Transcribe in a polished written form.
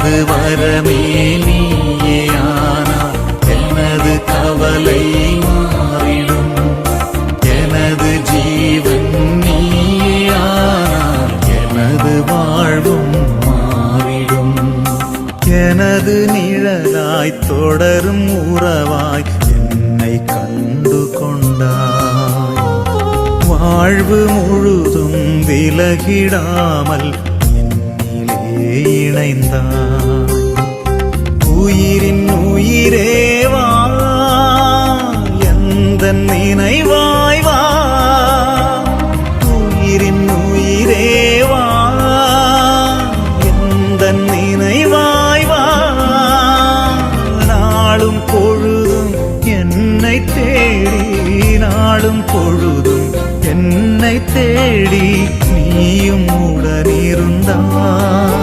எனது வரமே நீயானால் எனது கவலை மாறிடும். எனது ஜீவன் நீயானால் எனது வாழ்வும் மாறிடும். எனது நிழலாய் தொடரும் உறவாய் என்னை கண்டு கொண்டாய். வாழ்வு முழுதும் விலகிடாமல் என்னிலே இணைந்தாய். உயிரின் உயிரேவா எந்தன் நினைவாய் வா. உயிரின் உயிரேவா எந்தன் நினைவாய் வா. நாளும் பொழுதும் என்னை தேடி, நாளும் பொழுதும் என்னை தேடி நீயும் உடனிருந்தாய்.